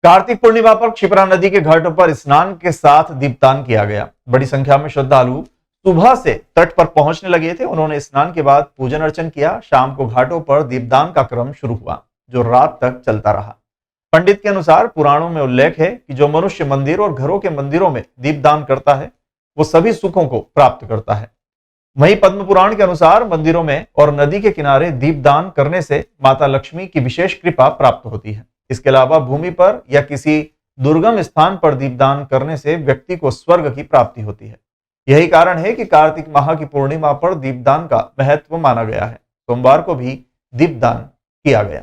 कार्तिक पूर्णिमा पर क्षिप्रा नदी के घाटों पर स्नान के साथ दीपदान किया गया। बड़ी संख्या में श्रद्धालु सुबह से तट पर पहुंचने लगे थे। उन्होंने स्नान के बाद पूजन अर्चन किया। शाम को घाटों पर दीपदान का क्रम शुरू हुआ, जो रात तक चलता रहा। पंडित के अनुसार पुराणों में उल्लेख है कि जो मनुष्य मंदिर और घरों के मंदिरों में दीपदान करता है वो सभी सुखों को प्राप्त करता है। वहीं पद्म पुराण के अनुसार मंदिरों में और नदी के किनारे दीपदान करने से माता लक्ष्मी की विशेष कृपा प्राप्त होती है। इसके अलावा भूमि पर या किसी दुर्गम स्थान पर दीपदान करने से व्यक्ति को स्वर्ग की प्राप्ति होती है। यही कारण है कि कार्तिक माह की पूर्णिमा पर दीपदान का महत्व माना गया है। सोमवार को भी दीपदान किया गया।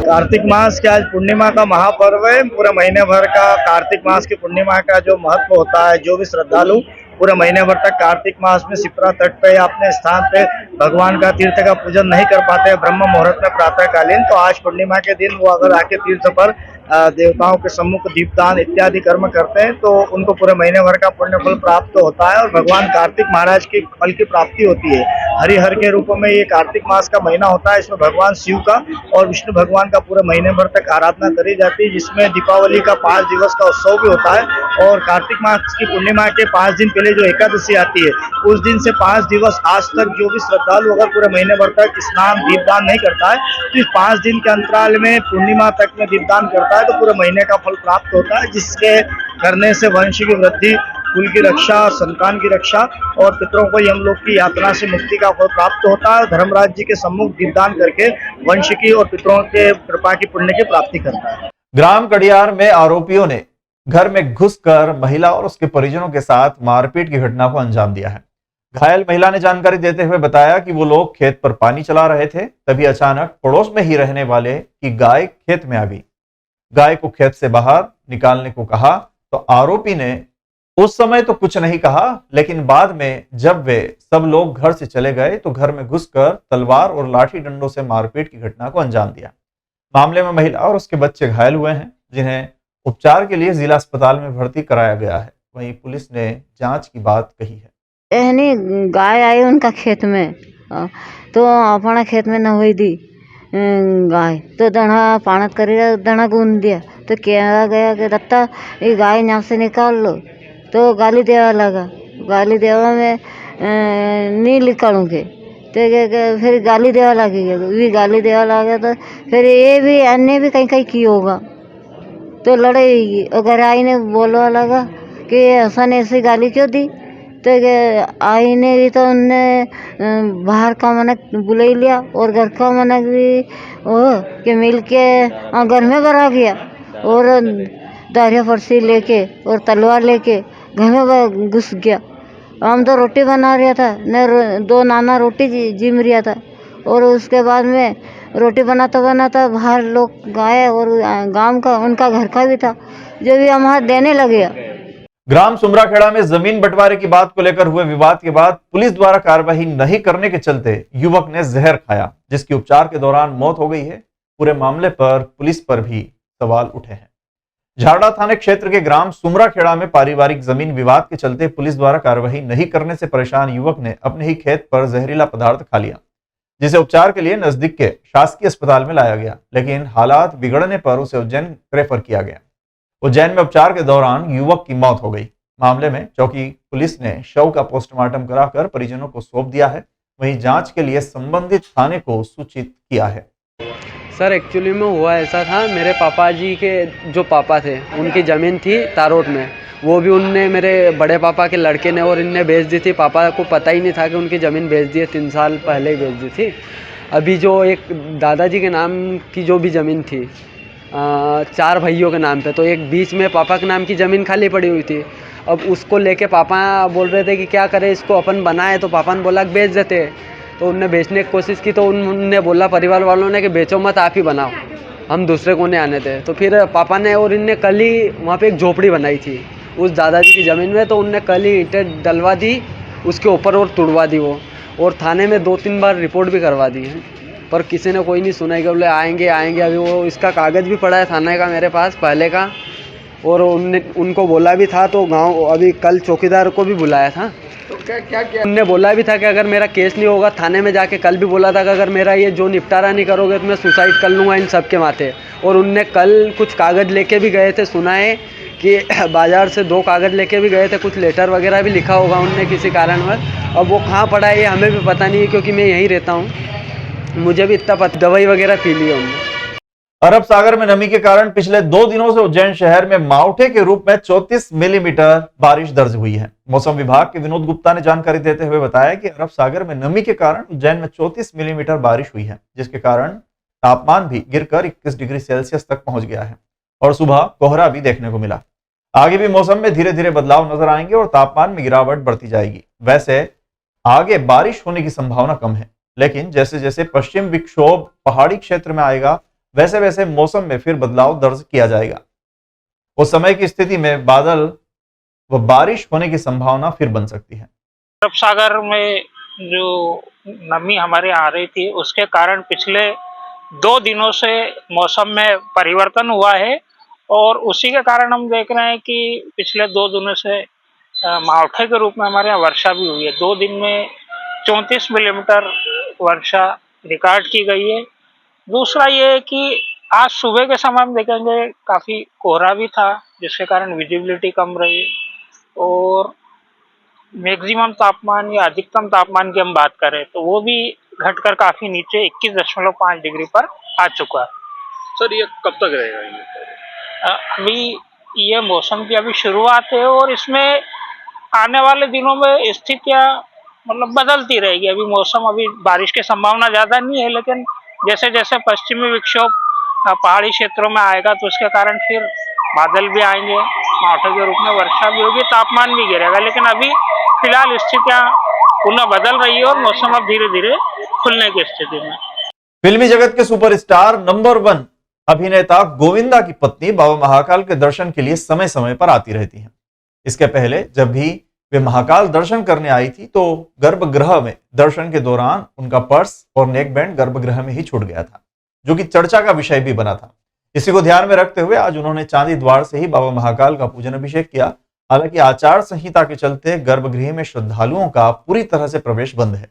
कार्तिक मास के आज पूर्णिमा का महापर्व है। पूरे महीने भर का कार्तिक मास की पूर्णिमा का जो महत्व होता है, जो भी श्रद्धालु पूरे महीने भर तक कार्तिक मास में शिप्रा तट पे या अपने स्थान पे भगवान का तीर्थ का पूजन नहीं कर पाते ब्रह्म मुहूर्त में प्रातः कालीन, तो आज पूर्णिमा के दिन वो अगर आके तीर्थ पर देवताओं के सम्मुख दीपदान इत्यादि कर्म करते हैं तो उनको पूरे महीने भर का पुण्य फल प्राप्त होता है और भगवान कार्तिक महाराज की फल की प्राप्ति होती है। हरिहर के रूप में ये कार्तिक मास का महीना होता है। इसमें भगवान शिव का और विष्णु भगवान का पूरे महीने भर तक आराधना करी जाती है, जिसमें दीपावली का 5 दिवस का उत्सव भी होता है। और कार्तिक मास की पूर्णिमा के 5 दिन पहले जो एकादशी आती है, उस दिन से 5 दिवस आज तक जो भी श्रद्धालु अगर पूरे महीने भर तक स्नान दीपदान नहीं करता है तो इस 5 दिन के अंतराल में पूर्णिमा तक में दीपदान करता है तो पूरे महीने का फल प्राप्त होता है, जिसके करने से वंश की वृद्धि, कुल की रक्षा, संतान की रक्षा और पितरों को यमलोक की यातना से मुक्ति का फल प्राप्त होता है। धर्मराज जी के सम्मुख दीपदान करके वंश की और पितरों के कृपा की पुण्य की प्राप्ति करता है। ग्राम कड़ियार में आरोपियों ने घर में घुसकर महिला और उसके परिजनों के साथ मारपीट की घटना को अंजाम दिया है। घायल महिला ने जानकारी देते हुए बताया कि वो लोग खेत पर पानी चला रहे थे, तभी अचानक पड़ोस में ही रहने वाले की गाय खेत में आ गई। गाय को खेत से बाहर निकालने को कहा तो आरोपी ने उस समय तो कुछ नहीं कहा, लेकिन बाद में जब वे सब लोग घर से चले गए तो घर में घुसकर तलवार और लाठी डंडों से मारपीट की घटना को अंजाम दिया। मामले में महिला और उसके बच्चे घायल हुए हैं, जिन्हें उपचार के लिए जिला अस्पताल में भर्ती कराया गया है। वहीं पुलिस ने जांच की बात कही है। गाय आई उनका खेत में, तो अपना खेत में न हुई दी गाय, तो दना पानत करी दना गूंद दिया तो कहा गया कि दत्ता ये गाय यहाँ से निकाल लो, तो गाली देवा लगा। गाली देवा में नहीं निकालूंगे तो फिर गाली देवा लगेगा, भी गाली देवा लगा तो फिर ये भी अन्य भी कहीं कहीं की होगा तो लड़ेगी। अगर आई ने बोलवा लगा कि ऐसा ने ऐसी गाली क्यों दी, तो आई ने भी तो उनने बाहर का मनक बुला लिया और घर का मनक भी कि मिल के घर में भरा गया और दारिया फरसी लेके और तलवार लेके घर में घुस गया। हम तो रोटी बना रहा था न, 2 नाना रोटी जिम रहा था और उसके बाद में रोटी बनाता बाहर लोग गाय और गांव का उनका घर का भी था जो भी हमारा देने लगे। ग्राम सुमराखेड़ा में जमीन बंटवारे की बात को लेकर हुए विवाद के बाद पुलिस द्वारा कार्रवाई नहीं करने के चलते युवक ने जहर खाया, जिसकी उपचार के दौरान मौत हो गई है। पूरे मामले पर पुलिस पर भी सवाल उठे हैं। झारड़ा थाने क्षेत्र के ग्राम सुमराखेड़ा में पारिवारिक जमीन विवाद के चलते पुलिस द्वारा कार्रवाई नहीं करने से परेशान युवक ने अपने ही खेत पर जहरीला पदार्थ खा लिया, जिसे उपचार के लिए नजदीक के शासकीय अस्पताल में लाया गया, लेकिन हालात बिगड़ने पर उसे उज्जैन रेफर किया गया। उज्जैन में उपचार के दौरान युवक की मौत हो गई। मामले में चौकी पुलिस ने शव का पोस्टमार्टम कराकर परिजनों को सौंप दिया है। वहीं जांच के लिए संबंधित थाने को सूचित किया है। सर एक्चुअली में हुआ ऐसा था, मेरे पापा जी के जो पापा थे उनकी ज़मीन थी तारोट में, वो भी उनने मेरे बड़े पापा के लड़के ने और इनने बेच दी थी। पापा को पता ही नहीं था कि उनकी ज़मीन बेच दी है, 3 साल पहले ही बेच दी थी। अभी जो एक दादाजी के नाम की जो भी ज़मीन थी 4 भाइयों के नाम पे, तो एक बीच में पापा के नाम की ज़मीन खाली पड़ी हुई थी। अब उसको लेके पापा बोल रहे थे कि क्या करें इसको, अपन बनाए, तो पापा ने बोला कि बेच देते। तो उनने बेचने की कोशिश की तो उन्होंने बोला परिवार वालों ने कि बेचो मत, आप ही बनाओ, हम दूसरे को नहीं आने थे। तो फिर पापा ने और इनने कल ही वहाँ पे एक झोपड़ी बनाई थी उस दादाजी की ज़मीन में, तो उनने कल ही ईंटें डलवा दी उसके ऊपर और तुड़वा दी वो, और थाने में 2-3 बार रिपोर्ट भी करवा दी है, पर किसी ने कोई नहीं सुनाई। बोले आएंगे। अभी वो इसका कागज़ भी पड़ा है थाने का मेरे पास पहले का, और उनको बोला भी था, तो गांव अभी कल चौकीदार को भी बुलाया था। तो क्या उनने बोला भी था कि अगर मेरा केस नहीं होगा, थाने में जाके कल भी बोला था कि अगर मेरा ये जो निपटारा नहीं करोगे तो मैं सुसाइड कर लूँगा इन सब के माथे। और उनने कल कुछ कागज़ लेके भी गए थे, सुना है कि बाज़ार से 2 कागज़ लेके भी गए थे, कुछ लेटर वगैरह भी लिखा होगा उनने किसी कारणवश। अब वो कहाँ पड़ा है ये हमें भी पता नहीं है, क्योंकि मैं यहीं रहता हूँ, मुझे भी इतना पता। दवाई वगैरह पी ली है उनने। अरब सागर में नमी के कारण पिछले 2 दिनों से उज्जैन शहर में मावठे के रूप में 34 मिलीमीटर बारिश दर्ज हुई है। मौसम विभाग के विनोद गुप्ता ने जानकारी देते हुए बताया कि अरब सागर में नमी के कारण उज्जैन में 34 मिलीमीटर बारिश हुई है, जिसके कारण तापमान भी गिरकर 21 डिग्री सेल्सियस तक पहुंच गया है और सुबह कोहरा भी देखने को मिला। आगे भी मौसम में धीरे धीरे बदलाव नजर आएंगे और तापमान में गिरावट बढ़ती जाएगी। वैसे आगे बारिश होने की संभावना कम है, लेकिन जैसे जैसे पश्चिम विक्षोभ पहाड़ी क्षेत्र में आएगा वैसे वैसे मौसम में फिर बदलाव दर्ज किया जाएगा। उस समय की स्थिति में बादल व बारिश होने की संभावना फिर बन सकती है। अरब सागर में जो नमी हमारे आ रही थी, उसके कारण पिछले 2 दिनों से मौसम में परिवर्तन हुआ है और उसी के कारण हम देख रहे हैं कि पिछले 2 दिनों से मावठे के रूप में हमारे यहाँ वर्षा भी हुई है। 2 दिन में 34 मिलीमीटर वर्षा रिकॉर्ड की गई है। दूसरा ये है कि आज सुबह के समय हम देखेंगे काफ़ी कोहरा भी था, जिसके कारण विजिबिलिटी कम रही और मैक्सिमम तापमान या अधिकतम तापमान की हम बात करें तो वो भी घटकर काफ़ी नीचे 21.5 डिग्री पर आ चुका है। सर ये कब तक रहेगा ये? अभी ये मौसम की अभी शुरुआत है और इसमें आने वाले दिनों में स्थितियाँ मतलब बदलती रहेगी। अभी मौसम अभी बारिश की संभावना ज़्यादा नहीं है, लेकिन जैसे जैसे पश्चिमी विक्षोभ पहाड़ी क्षेत्रों में आएगा तो उसके कारण फिर बादल भी आएंगे, मावठे के रूप में वर्षा भी होगी, तापमान भी गिरेगा। लेकिन अभी फिलहाल स्थितियाँ पुनः बदल रही है और मौसम अब धीरे धीरे खुलने की स्थिति में। फिल्मी जगत के सुपरस्टार नंबर 1 अभिनेता गोविंदा की पत्नी बाबा महाकाल के दर्शन के लिए समय समय पर आती रहती हैं। इसके पहले जब भी वे महाकाल दर्शन करने आई थी तो गर्भगृह में दर्शन के दौरान उनका पर्स और नेक बैंड गर्भगृह में ही छूट गया था, जो कि चर्चा का विषय भी बना था। इसी को ध्यान में रखते हुए आज उन्होंने चांदी द्वार से ही बाबा महाकाल का पूजन अभिषेक किया। हालांकि आचार संहिता के चलते गर्भगृह में श्रद्धालुओं का पूरी तरह से प्रवेश बंद है।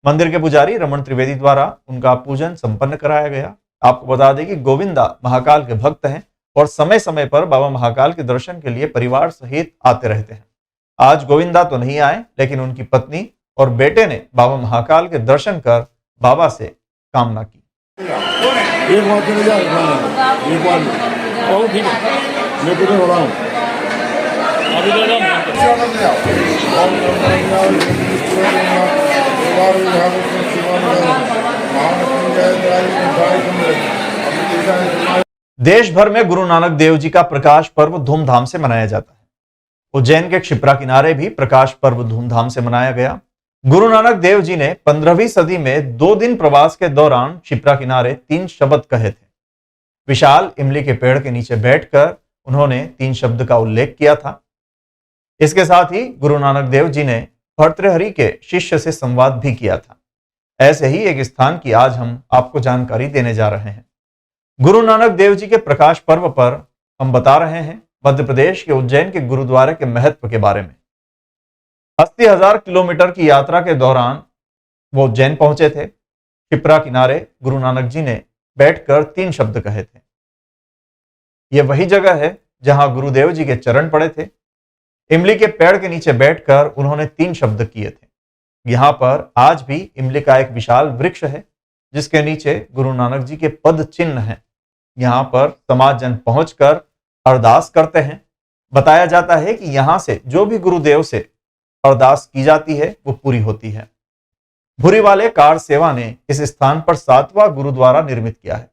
मंदिर के पुजारी रमन त्रिवेदी द्वारा उनका पूजन संपन्न कराया गया। आपको बता दें कि गोविंदा महाकाल के भक्त हैं और समय समय पर बाबा महाकाल के दर्शन के लिए परिवार सहित आते रहते हैं। आज गोविंदा तो नहीं आए, लेकिन उनकी पत्नी और बेटे ने बाबा महाकाल के दर्शन कर बाबा से कामना की। एक बार चले जाओ, एक बार और ठीक है, मैं किधर हो रहा हूँ अभी तो देश भर में गुरु नानक देव जी का प्रकाश पर्व धूमधाम से मनाया जाता है। उज्जैन के क्षिप्रा किनारे भी प्रकाश पर्व धूमधाम से मनाया गया। गुरु नानक देव जी ने 15वीं सदी में 2 दिन प्रवास के दौरान क्षिप्रा किनारे 3 शब्द कहे थे। विशाल इमली के पेड़ के नीचे बैठकर उन्होंने 3 शब्द का उल्लेख किया था। इसके साथ ही गुरु नानक देव जी ने भर्तृहरि के शिष्य से संवाद भी किया था। ऐसे ही एक स्थान की आज हम आपको जानकारी देने जा रहे हैं। गुरु नानक देव जी के प्रकाश पर्व पर हम बता रहे हैं मध्य प्रदेश के उज्जैन के गुरुद्वारे के महत्व के बारे में। 80,000 किलोमीटर की यात्रा के दौरान वो उज्जैन पहुंचे थे। क्षिप्रा किनारे गुरु नानक जी ने बैठकर 3 शब्द कहे थे। यह वही जगह है जहां गुरुदेव जी के चरण पड़े थे। इमली के पेड़ के नीचे बैठकर उन्होंने 3 शब्द किए थे। यहां पर आज भी इमली का एक विशाल वृक्ष है, जिसके नीचे गुरु नानक जी के पद चिन्ह हैं। यहां पर समाज जन पहुंचकर अरदास करते हैं। बताया जाता है कि यहां से जो भी गुरुदेव से अरदास की जाती है वो पूरी होती है। भूरी वाले कार सेवा ने इस स्थान पर 7वां गुरुद्वारा निर्मित किया है।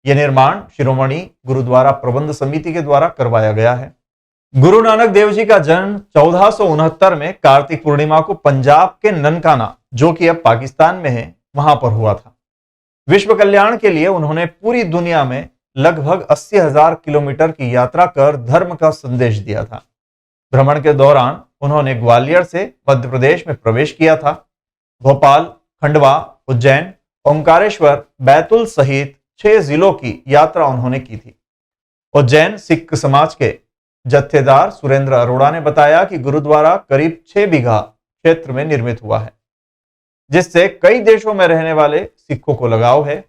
यह निर्माण शिरोमणि गुरुद्वारा प्रबंध समिति के द्वारा करवाया गया है। गुरु नानक देव जी का जन्म 1469 में कार्तिक पूर्णिमा को पंजाब के ननकाना, जो कि अब पाकिस्तान में है, वहां पर हुआ था। विश्व कल्याण के लिए उन्होंने पूरी दुनिया में लगभग 80,000 किलोमीटर की यात्रा कर धर्म का संदेश दिया था। भ्रमण के दौरान उन्होंने ग्वालियर से मध्य प्रदेश में प्रवेश किया था। भोपाल, खंडवा, उज्जैन, ओंकारेश्वर, बैतूल सहित 6 जिलों की यात्रा उन्होंने की थी। उज्जैन सिख समाज के जत्थेदार सुरेंद्र अरोड़ा ने बताया कि गुरुद्वारा करीब 6 बीघा क्षेत्र में निर्मित हुआ है, जिससे कई देशों में रहने वाले सिखों को लगाव है।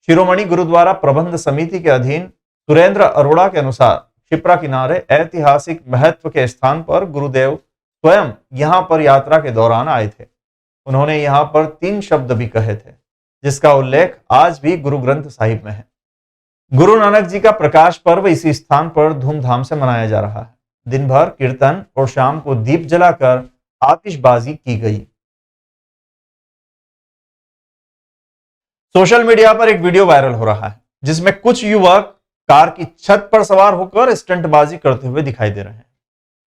शिरोमणि गुरुद्वारा प्रबंध समिति के अधीन सुरेंद्र अरोड़ा के अनुसार शिप्रा किनारे ऐतिहासिक महत्व के स्थान पर गुरुदेव स्वयं यहां पर यात्रा के दौरान आए थे। उन्होंने यहां पर 3 शब्द भी कहे थे, जिसका उल्लेख आज भी गुरु ग्रंथ साहिब में है। गुरु नानक जी का प्रकाश पर्व इसी स्थान पर धूमधाम से मनाया जा रहा है। दिन भर कीर्तन और शाम को दीप जलाकर आतिशबाजी की गई। सोशल मीडिया पर एक वीडियो वायरल हो रहा है, जिसमें कुछ युवक कार की छत पर सवार होकर स्टंटबाजी करते हुए दिखाई दे रहे हैं।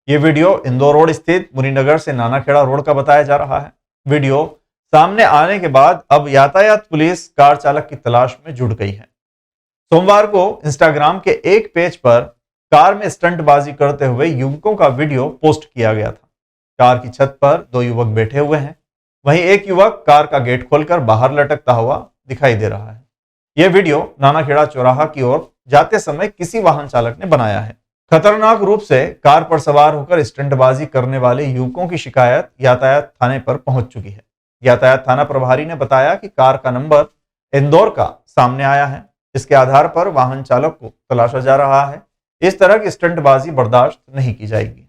यह वीडियो इंदौर रोड स्थित मुनीनगर से नानाखेड़ा रोड का बताया जा रहा है। वीडियो सामने आने के बाद अब यातायात पुलिस कार चालक की तलाश में जुट गई है। सोमवार को इंस्टाग्राम के एक पेज पर कार में स्टंटबाजी करते हुए युवकों का वीडियो पोस्ट किया गया था। कार की छत पर 2 युवक बैठे हुए हैं, वहीं एक युवक कार का गेट खोलकर बाहर लटकता हुआ दिखाई दे रहा है। यह वीडियो नानाखेड़ा चौराहा की ओर जाते समय किसी वाहन चालक ने बनाया है। खतरनाक रूप से कार पर सवार होकर स्टंटबाजी करने वाले युवकों की शिकायत यातायात थाने पर पहुंच चुकी है। यातायात थाना प्रभारी ने बताया कि कार का नंबर इंदौर का सामने आया है। इसके आधार पर वाहन चालक को तलाशा जा रहा है। इस तरह की स्टंटबाजी बर्दाश्त नहीं की जाएगी।